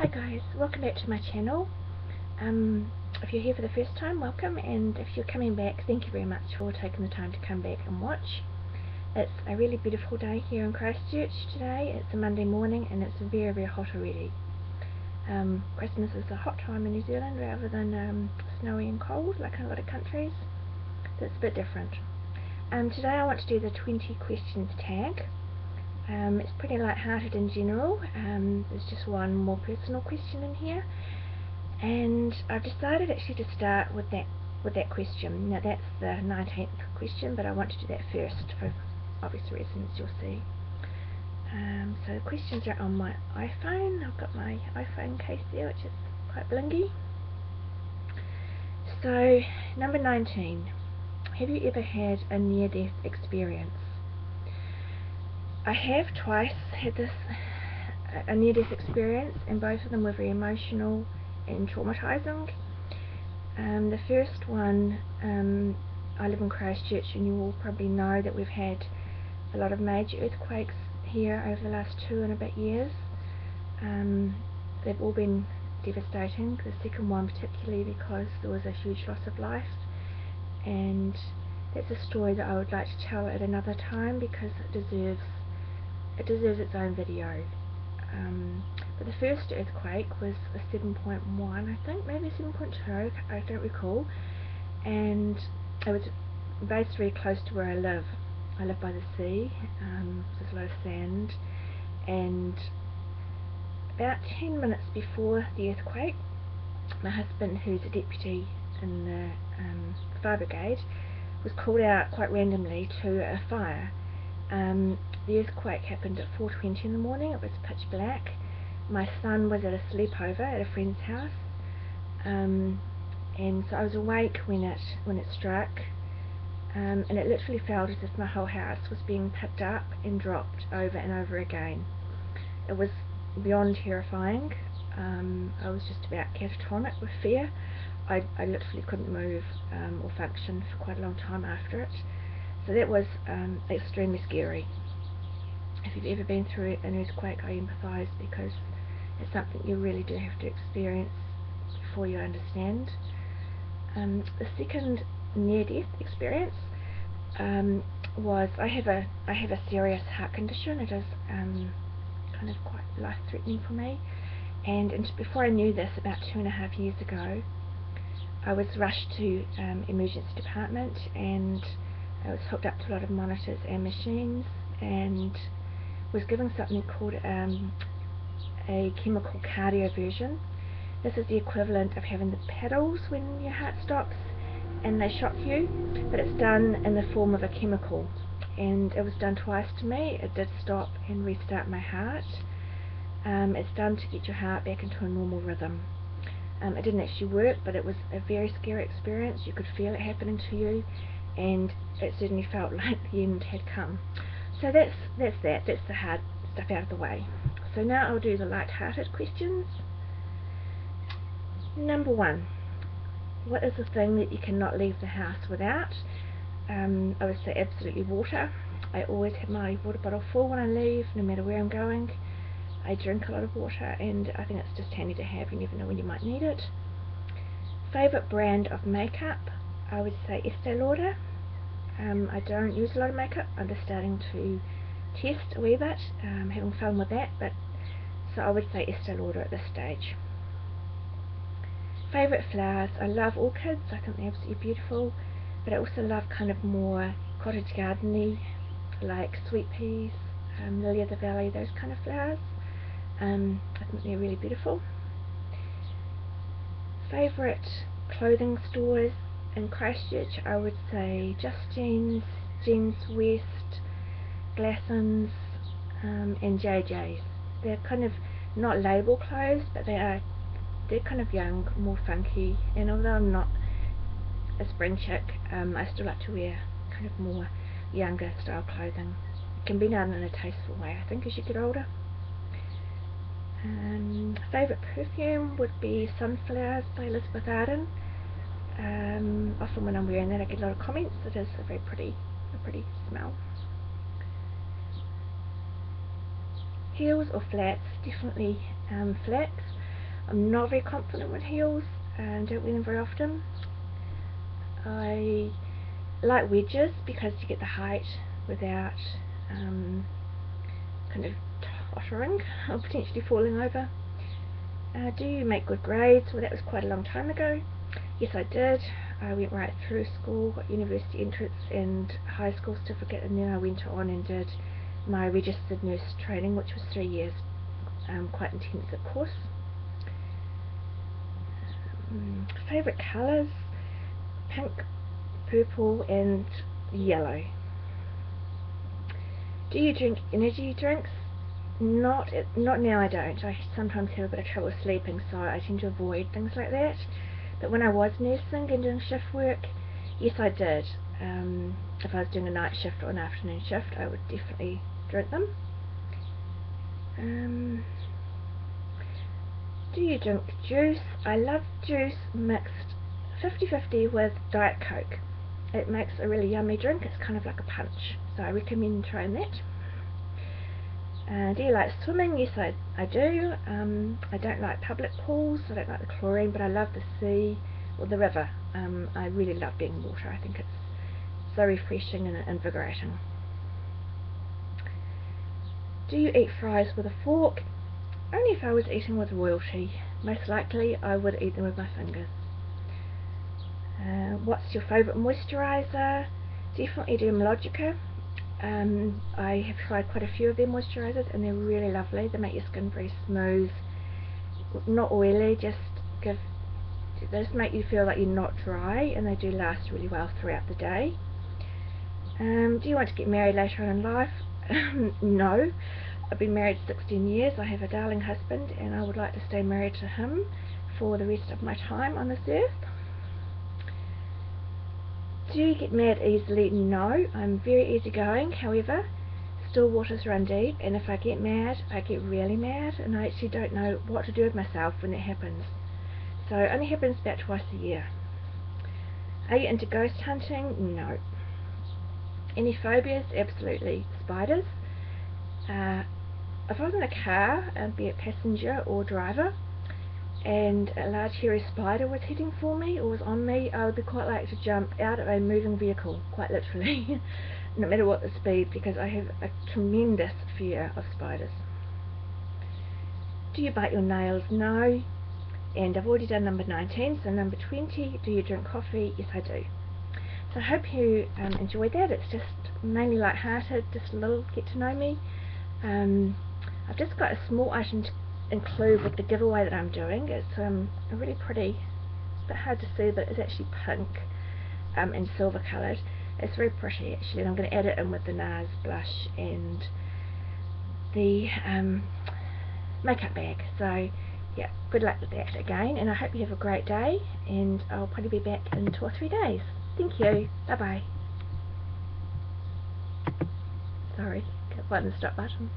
Hi guys, welcome back to my channel. If you're here for the first time, welcome, and if you're coming back, thank you very much for taking the time to come back and watch. It's a really beautiful day here in Christchurch today. It's a Monday morning and it's very, very hot already. Christmas is a hot time in New Zealand rather than snowy and cold like in a lot of countries. That's a bit different. Today I want to do the 20 questions tag. It's pretty light-hearted in general. There's just one more personal question in here, and I've decided actually to start with that question. Now that's the 19th question, but I want to do that first for obvious reasons you'll see. So the questions are on my iPhone. I've got my iPhone case there, which is quite blingy. So number 19, have you ever had a near-death experience? I have twice had a near-death experience, and both of them were very emotional and traumatizing. The first one, I live in Christchurch, and you will probably know that we've had a lot of major earthquakes here over the last 2 and a bit years. They've all been devastating, the second one particularly because there was a huge loss of life, and that's a story that I would like to tell at another time because it deserves its own video. But the first earthquake was a 7.1, I think, maybe 7.2, I don't recall, and it was based very close to where I live. I live by the sea, there's a lot of sand, and about 10 minutes before the earthquake, my husband, who's a deputy in the fire brigade, was called out quite randomly to a fire. The earthquake happened at 4:20 in the morning. It was pitch black. My son was at a sleepover at a friend's house, and so I was awake when it struck, and it literally felt as if my whole house was being picked up and dropped over and over again. It was beyond terrifying. I was just about catatonic with fear. I literally couldn't move or function for quite a long time after it. So that was extremely scary. If you've ever been through an earthquake, I empathise because it's something you really do have to experience before you understand. The second near-death experience was I have a serious heart condition. It is kind of quite life-threatening for me, and before I knew this, about 2.5 years ago, I was rushed to emergency department, and I was hooked up to a lot of monitors and machines, and was given something called a chemical cardioversion. This is the equivalent of having the paddles when your heart stops and they shock you, but it's done in the form of a chemical, and it was done twice to me. It did stop and restart my heart. It's done to get your heart back into a normal rhythm. It didn't actually work, but it was a very scary experience. You could feel it happening to you, and it certainly felt like the end had come. So that's the hard stuff out of the way. So now I'll do the light-hearted questions. Number 1, what is the thing that you cannot leave the house without? I would say absolutely water. I always have my water bottle full when I leave, no matter where I'm going. I drink a lot of water, and I think it's just handy to have. You never know when you might need it. Favourite brand of makeup? I would say Estee Lauder. I don't use a lot of makeup. I'm just starting to test a wee bit, having fun with that, but so I would say Estee Lauder at this stage. Favourite flowers? I love orchids. I think they're absolutely beautiful, but I also love kind of more cottage garden-y, like sweet peas, lily of the valley, those kind of flowers. I think they're really beautiful. Favourite clothing stores in Christchurch? I would say Just Jeans, Jeans West, Glassons, and JJ's. They're kind of not label clothes, but they're kind of young, more funky, and although I'm not a spring chick, I still like to wear kind of more younger style clothing. It can be done in a tasteful way, I think, as you get older. Favourite perfume would be Sunflowers by Elizabeth Arden. Often when I'm wearing that I get a lot of comments. It is a pretty smell. Heels or flats? Definitely flats. I'm not very confident with heels and don't wear them very often. I like wedges because you get the height without kind of tottering or potentially falling over. Do you make good grades? Well, that was quite a long time ago. Yes, I did. I went right through school, got university entrance and high school certificate, and then I went on and did my registered nurse training, which was 3 years. Quite intensive course. Favourite colours? Pink, purple and yellow. Do you drink energy drinks? Not now, I don't. I sometimes have a bit of trouble sleeping, so I tend to avoid things like that. But when I was nursing and doing shift work, yes, I did. If I was doing a night shift or an afternoon shift, I would definitely drink them. Do you drink juice? I love juice mixed 50-50 with Diet Coke. It makes a really yummy drink. It's kind of like a punch, so I recommend trying that. Do you like swimming? Yes, I do. I don't like public pools, I don't like the chlorine, but I love the sea or the river. I really love being in water. I think it's so refreshing and invigorating. Do you eat fries with a fork? Only if I was eating with royalty. Most likely I would eat them with my fingers. What's your favourite moisturiser? Definitely Dermalogica. I have tried quite a few of their moisturisers and they're really lovely. They make your skin very smooth, not oily, they just make you feel like you're not dry, and they do last really well throughout the day. Do you want to get married later on in life? No. I've been married 16 years. I have a darling husband and I would like to stay married to him for the rest of my time on this earth. Do you get mad easily? No, I'm very easygoing. However, still waters run deep, and if I get mad, I get really mad, and I actually don't know what to do with myself when it happens. So it only happens about twice a year. Are you into ghost hunting? No. Any phobias? Absolutely. Spiders. If I was in a car, be it passenger or driver, and a large hairy spider was heading for me or was on me, I would be quite like to jump out of a moving vehicle, quite literally, no matter what the speed, because I have a tremendous fear of spiders. Do you bite your nails? No. And I've already done number 19, so number 20, do you drink coffee? Yes, I do. So I hope you enjoyed that. It's just mainly lighthearted, just a little get to know me. I've just got a small item to include with the giveaway that I'm doing. It's a really pretty, it's a bit hard to see, but it's actually pink and silver coloured. It's very pretty actually, and I'm going to add it in with the NARS blush and the makeup bag. So yeah, good luck with that again, and I hope you have a great day, and I'll probably be back in 2 or 3 days. Thank you. Bye bye. Sorry, can't find the stop button.